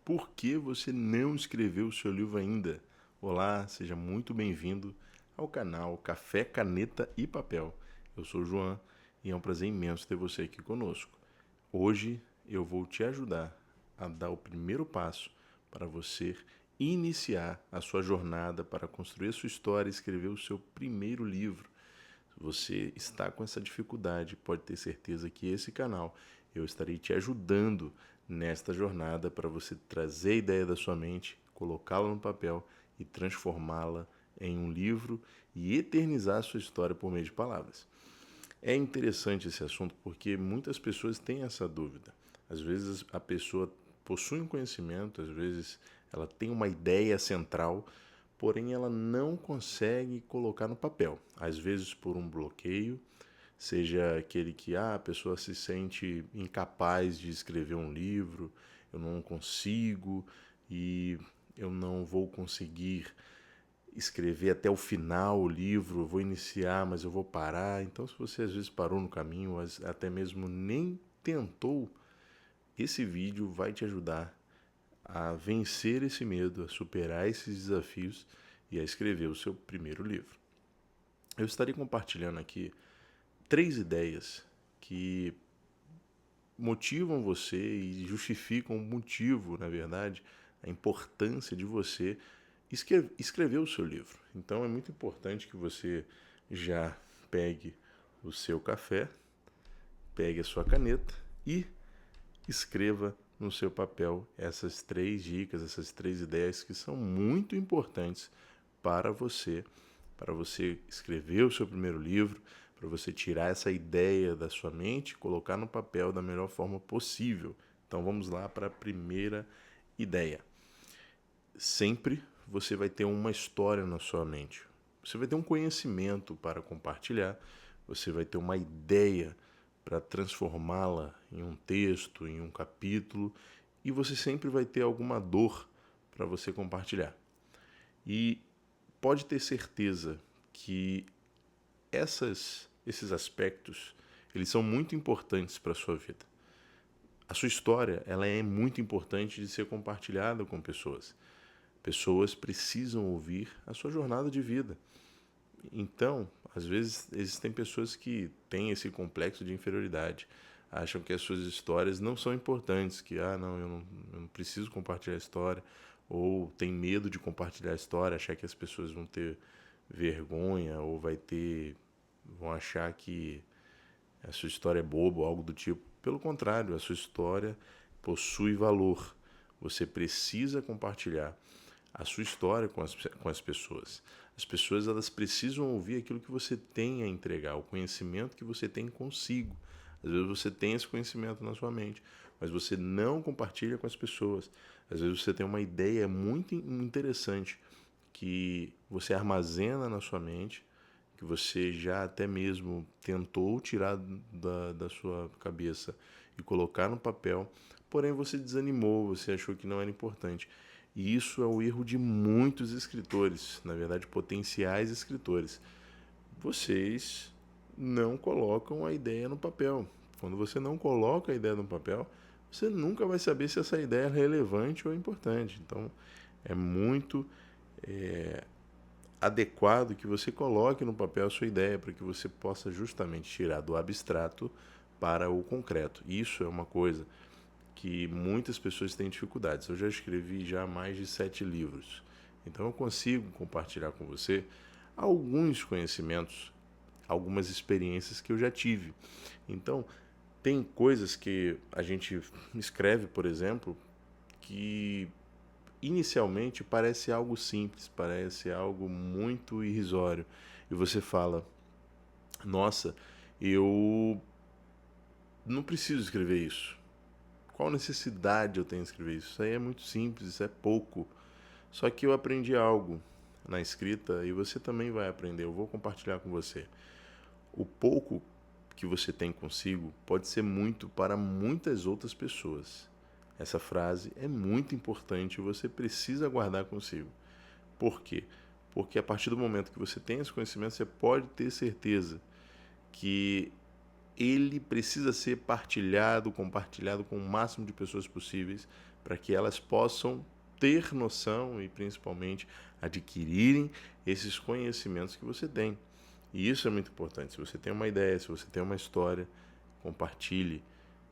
por que você não escreveu o seu livro ainda? Olá, seja muito bem-vindo ao canal Café, Caneta e Papel. Eu sou o João e é um prazer imenso ter você aqui conosco. Hoje eu vou te ajudar a dar o primeiro passo para você iniciar a sua jornada para construir a sua história e escrever o seu primeiro livro. Se você está com essa dificuldade, pode ter certeza que esse canal eu estarei te ajudando nesta jornada para você trazer a ideia da sua mente, colocá-la no papel e transformá-la em um livro e eternizar a sua história por meio de palavras. É interessante esse assunto porque muitas pessoas têm essa dúvida. Às vezes a pessoa possui um conhecimento, às vezes ela tem uma ideia central, porém ela não consegue colocar no papel. Às vezes por um bloqueio, seja aquele que a pessoa se sente incapaz de escrever um livro, eu não consigo e eu não vou conseguir escrever até o final o livro, eu vou iniciar, mas eu vou parar. Então, se você às vezes parou no caminho, até mesmo nem tentou, esse vídeo vai te ajudar a vencer esse medo, a superar esses desafios e a escrever o seu primeiro livro. Eu estarei compartilhando aqui 3 ideias que motivam você e justificam o motivo, na verdade, a importância de você escrever o seu livro. Então é muito importante que você já pegue o seu café, pegue a sua caneta e escreva no seu papel essas 3 dicas, essas 3 ideias que são muito importantes para você escrever o seu primeiro livro, para você tirar essa ideia da sua mente e colocar no papel da melhor forma possível. Então vamos lá para a primeira ideia. Sempre você vai ter uma história na sua mente. Você vai ter um conhecimento para compartilhar, você vai ter uma ideia para transformá-la em um texto, em um capítulo, e você sempre vai ter alguma dor para você compartilhar. E pode ter certeza que esses aspectos, eles são muito importantes para a sua vida. A sua história, ela é muito importante de ser compartilhada com pessoas. Pessoas precisam ouvir a sua jornada de vida. Então, às vezes, existem pessoas que têm esse complexo de inferioridade, acham que as suas histórias não são importantes, que, não, eu não preciso compartilhar a história, ou tem medo de compartilhar a história, achar que as pessoas vão ter vergonha, ou vão achar que a sua história é boba ou algo do tipo. Pelo contrário, a sua história possui valor. Você precisa compartilhar a sua história com as pessoas. As pessoas elas precisam ouvir aquilo que você tem a entregar, o conhecimento que você tem consigo. Às vezes você tem esse conhecimento na sua mente, mas você não compartilha com as pessoas. Às vezes você tem uma ideia muito interessante que você armazena na sua mente, que você já até mesmo tentou tirar da sua cabeça e colocar no papel, porém você desanimou, você achou que não era importante. E isso é o erro de muitos escritores, na verdade, potenciais escritores. Vocês não colocam a ideia no papel. Quando você não coloca a ideia no papel, você nunca vai saber se essa ideia é relevante ou importante. Então, é muito adequado que você coloque no papel a sua ideia para que você possa justamente tirar do abstrato para o concreto. Isso é uma coisa que muitas pessoas têm dificuldades. Eu já escrevi já mais de 7 livros. Então eu consigo compartilhar com você alguns conhecimentos, algumas experiências que eu já tive. Então, tem coisas que a gente escreve, por exemplo, que inicialmente parece algo simples, parece algo muito irrisório. E você fala: nossa, eu não preciso escrever isso. Qual necessidade eu tenho de escrever isso? Isso aí é muito simples, isso é pouco. Só que eu aprendi algo na escrita e você também vai aprender. Eu vou compartilhar com você. O pouco que você tem consigo pode ser muito para muitas outras pessoas. Essa frase é muito importante e você precisa guardar consigo. Por quê? Porque a partir do momento que você tem esse conhecimento, você pode ter certeza que ele precisa ser partilhado, compartilhado com o máximo de pessoas possíveis para que elas possam ter noção e principalmente adquirirem esses conhecimentos que você tem. E isso é muito importante. Se você tem uma ideia, se você tem uma história, compartilhe,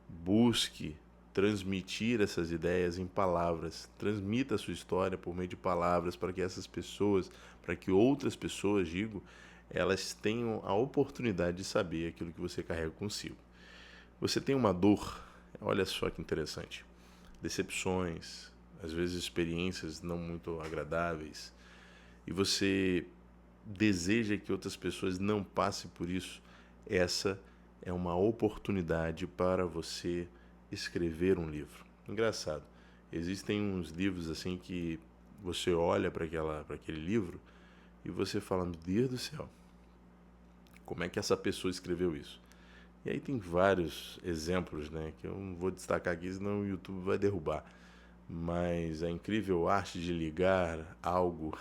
busque transmitir essas ideias em palavras. Transmita a sua história por meio de palavras para que essas pessoas, para que outras pessoas, digo, elas tenham a oportunidade de saber aquilo que você carrega consigo. Você tem uma dor, olha só que interessante. Decepções, às vezes experiências não muito agradáveis, e você deseja que outras pessoas não passem por isso. Essa é uma oportunidade para você escrever um livro. Engraçado, existem uns livros assim que você olha para aquele livro e você fala, meu Deus do céu, como é que essa pessoa escreveu isso? E aí tem vários exemplos, né, que eu não vou destacar aqui, senão o YouTube vai derrubar. Mas a incrível arte de ligar algo,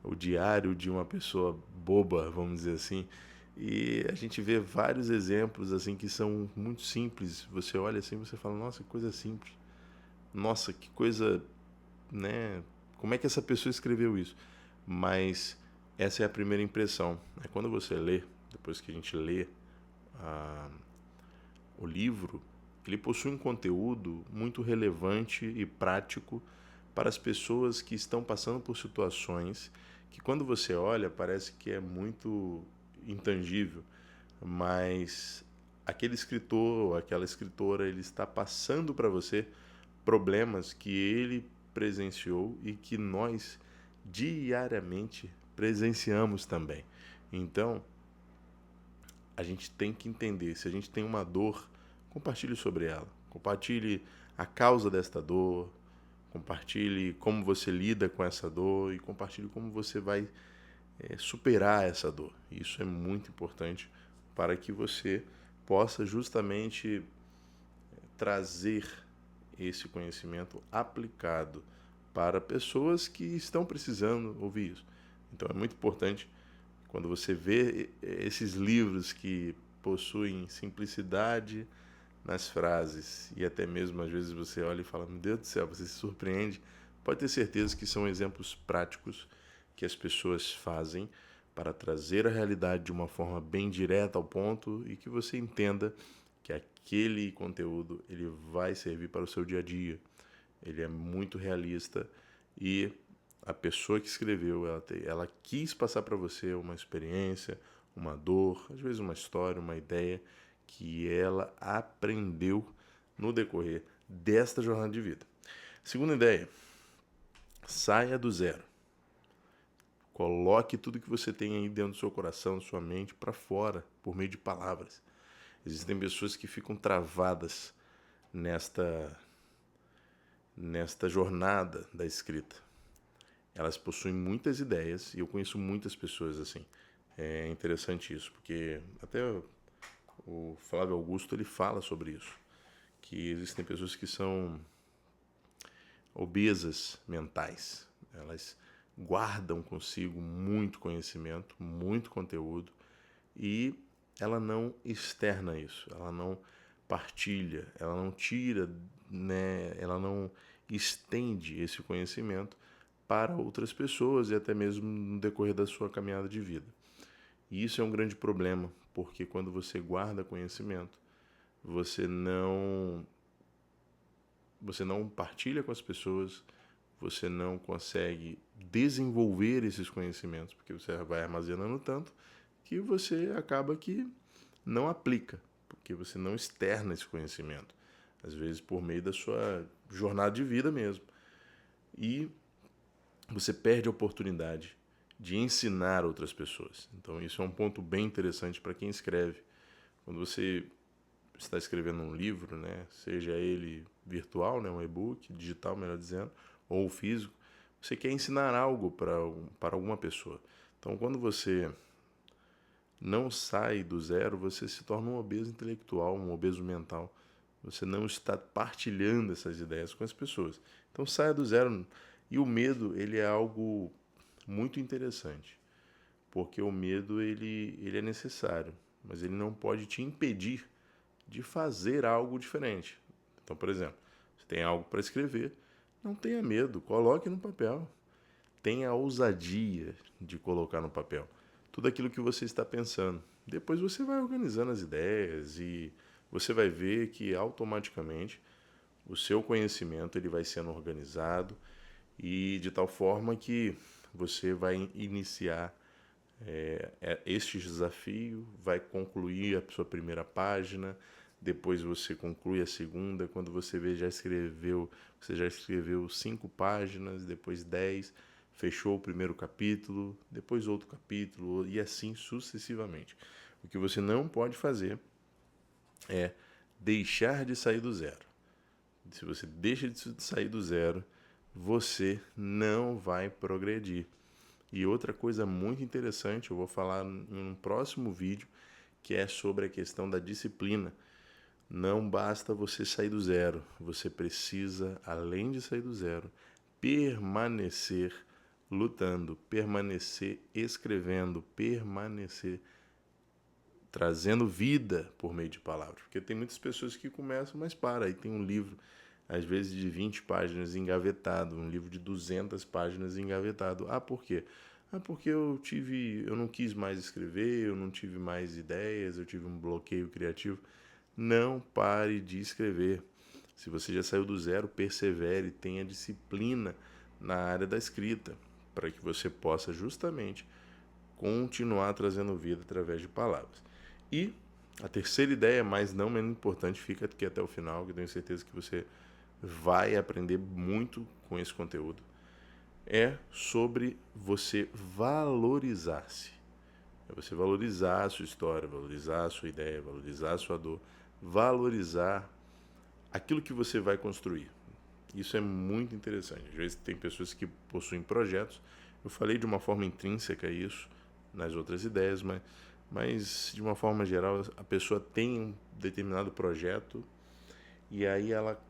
o diário de uma pessoa boba, vamos dizer assim, e a gente vê vários exemplos assim que são muito simples. Você olha assim, e você fala, nossa, que coisa simples. Nossa, que coisa, né? Como é que essa pessoa escreveu isso? Mas essa é a primeira impressão. É quando você lê, depois que a gente lê a, o livro, ele possui um conteúdo muito relevante e prático para as pessoas que estão passando por situações que, quando você olha, parece que é muito intangível, mas aquele escritor ou aquela escritora, ele está passando para você problemas que ele presenciou e que nós diariamente presenciamos também. Então, a gente tem que entender, se a gente tem uma dor, compartilhe sobre ela. Compartilhe a causa desta dor, compartilhe como você lida com essa dor e compartilhe como você vai superar essa dor. Isso é muito importante para que você possa justamente trazer esse conhecimento aplicado para pessoas que estão precisando ouvir isso. Então é muito importante quando você vê esses livros que possuem simplicidade nas frases e até mesmo às vezes você olha e fala, meu Deus do céu, você se surpreende, pode ter certeza que são exemplos práticos que as pessoas fazem para trazer a realidade de uma forma bem direta ao ponto e que você entenda que aquele conteúdo ele vai servir para o seu dia a dia. Ele é muito realista e a pessoa que escreveu, ela quis passar para você uma experiência, uma dor, às vezes uma história, uma ideia que ela aprendeu no decorrer desta jornada de vida. Segunda ideia, saia do zero. Coloque tudo que você tem aí dentro do seu coração, sua mente, para fora, por meio de palavras. Existem pessoas que ficam travadas nesta jornada da escrita. Elas possuem muitas ideias e eu conheço muitas pessoas assim. É interessante isso, porque até o Flávio Augusto ele fala sobre isso, que existem pessoas que são obesas mentais. Elas guardam consigo muito conhecimento, muito conteúdo e ela não externa isso, ela não partilha, ela não tira, né, ela não estende esse conhecimento para outras pessoas e até mesmo no decorrer da sua caminhada de vida. E isso é um grande problema, porque quando você guarda conhecimento, você não partilha com as pessoas, você não consegue desenvolver esses conhecimentos, porque você vai armazenando tanto que você acaba que não aplica, porque você não externa esse conhecimento, às vezes por meio da sua jornada de vida mesmo. E você perde a oportunidade de ensinar outras pessoas. Então isso é um ponto bem interessante para quem escreve. Quando você está escrevendo um livro, né, seja ele virtual, né, um e-book, digital, melhor dizendo, ou físico, você quer ensinar algo para alguma pessoa. Então, quando você não sai do zero, você se torna um obeso intelectual, um obeso mental. Você não está partilhando essas ideias com as pessoas. Então, saia do zero. E o medo, ele é algo muito interessante, porque o medo ele é necessário. mas ele não pode te impedir de fazer algo diferente. Então, por exemplo, você tem algo para escrever, não tenha medo, coloque no papel. Tenha a ousadia de colocar no papel tudo aquilo que você está pensando. Depois você vai organizando as ideias e você vai ver que automaticamente o seu conhecimento ele vai sendo organizado e de tal forma que você vai iniciar este desafio, vai concluir a sua primeira página, depois você conclui a segunda, quando você vê você já escreveu 5 páginas, depois 10, fechou o primeiro capítulo, depois outro capítulo e assim sucessivamente. O que você não pode fazer é deixar de sair do zero. Se você deixa de sair do zero, você não vai progredir. E outra coisa muito interessante, eu vou falar em um próximo vídeo, que é sobre a questão da disciplina. Não basta você sair do zero, você precisa, além de sair do zero, permanecer lutando, permanecer escrevendo, permanecer trazendo vida por meio de palavras. Porque tem muitas pessoas que começam, mas para, aí tem um livro, às vezes de 20 páginas engavetado, um livro de 200 páginas engavetado. Ah, por quê? Ah, porque eu não quis mais escrever, eu não tive mais ideias, eu tive um bloqueio criativo. Não pare de escrever. Se você já saiu do zero, persevere, tenha disciplina na área da escrita, para que você possa justamente continuar trazendo vida através de palavras. E a terceira ideia, mas não menos importante, fica aqui até o final, que eu tenho certeza que você vai aprender muito com esse conteúdo, é sobre você valorizar-se. É você valorizar a sua história, valorizar a sua ideia, valorizar a sua dor, valorizar aquilo que você vai construir. Isso é muito interessante. Às vezes tem pessoas que possuem projetos. Eu falei de uma forma intrínseca isso nas outras ideias, mas de uma forma geral a pessoa tem um determinado projeto e aí ela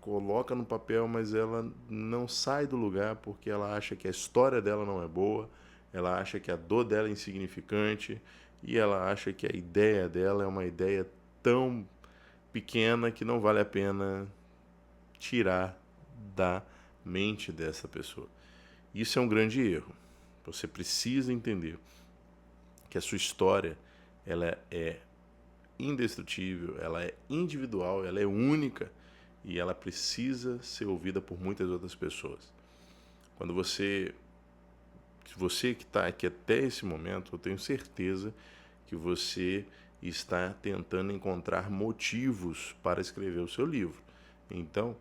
coloca no papel, mas ela não sai do lugar porque ela acha que a história dela não é boa, ela acha que a dor dela é insignificante e ela acha que a ideia dela é uma ideia tão pequena que não vale a pena tirar da mente dessa pessoa. Isso é um grande erro. Você precisa entender que a sua história ela é indestrutível, ela é individual, ela é única e ela precisa ser ouvida por muitas outras pessoas. Quando você que está aqui até esse momento, eu tenho certeza que você está tentando encontrar motivos para escrever o seu livro. Então,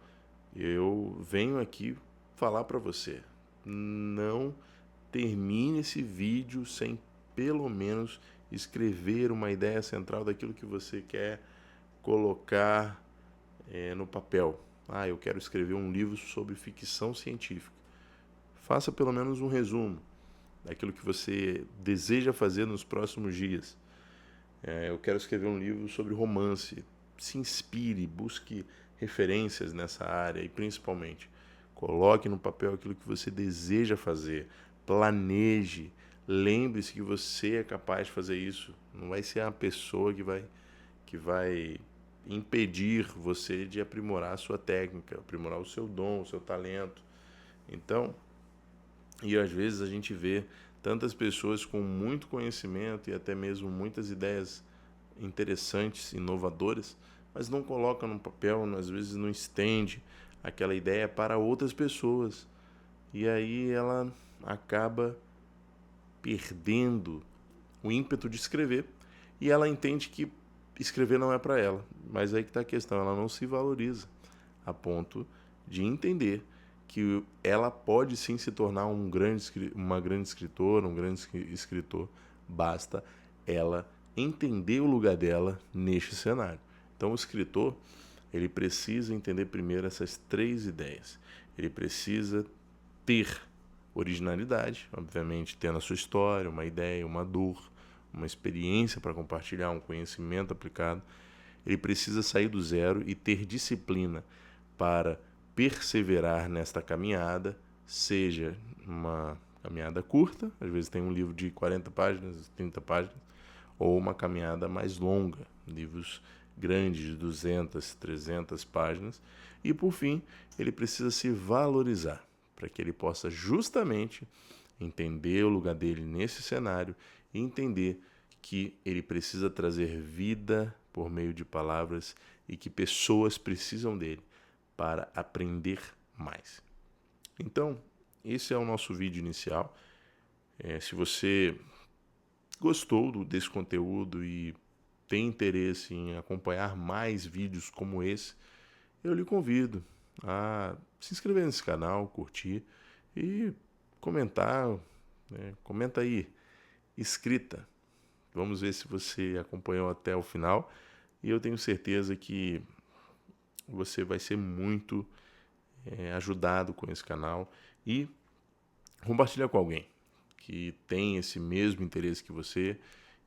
eu venho aqui falar para você, não termine esse vídeo sem pelo menos escrever uma ideia central daquilo que você quer colocar no papel. Ah, eu quero escrever um livro sobre ficção científica. Faça pelo menos um resumo daquilo que você deseja fazer nos próximos dias. Eu quero escrever um livro sobre romance. Se inspire, busque referências nessa área e principalmente coloque no papel aquilo que você deseja fazer. Planeje. Lembre-se que você é capaz de fazer isso. Não vai ser a pessoa que vai impedir você de aprimorar a sua técnica, aprimorar o seu dom, o seu talento. Então, e às vezes a gente vê tantas pessoas com muito conhecimento e até mesmo muitas ideias interessantes, inovadoras, mas não colocam no papel, às vezes não estende aquela ideia para outras pessoas. E aí ela acaba perdendo o ímpeto de escrever e ela entende que escrever não é para ela. Mas aí que está a questão, ela não se valoriza a ponto de entender que ela pode sim se tornar uma grande escritora, um grande escritor, basta ela entender o lugar dela neste cenário. Então o escritor, ele precisa entender primeiro essas 3 ideias. Ele precisa ter originalidade, obviamente tendo a sua história, uma ideia, uma dor, uma experiência para compartilhar, um conhecimento aplicado. Ele precisa sair do zero e ter disciplina para perseverar nesta caminhada, seja uma caminhada curta, às vezes tem um livro de 40 páginas, 30 páginas, ou uma caminhada mais longa, livros grandes de 200, 300 páginas. E por fim, ele precisa se valorizar, para que ele possa justamente entender o lugar dele nesse cenário e entender que ele precisa trazer vida por meio de palavras e que pessoas precisam dele para aprender mais. Então, esse é o nosso vídeo inicial. Se você gostou desse conteúdo e tem interesse em acompanhar mais vídeos como esse, eu lhe convido a se inscrever nesse canal, curtir e comentar, né? Comenta aí, escrita. Vamos ver se você acompanhou até o final e eu tenho certeza que você vai ser muito ajudado com esse canal e compartilhar com alguém que tem esse mesmo interesse que você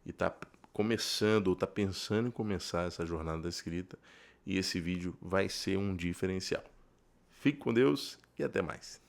e está começando ou está pensando em começar essa jornada da escrita, e esse vídeo vai ser um diferencial. Fique com Deus e até mais.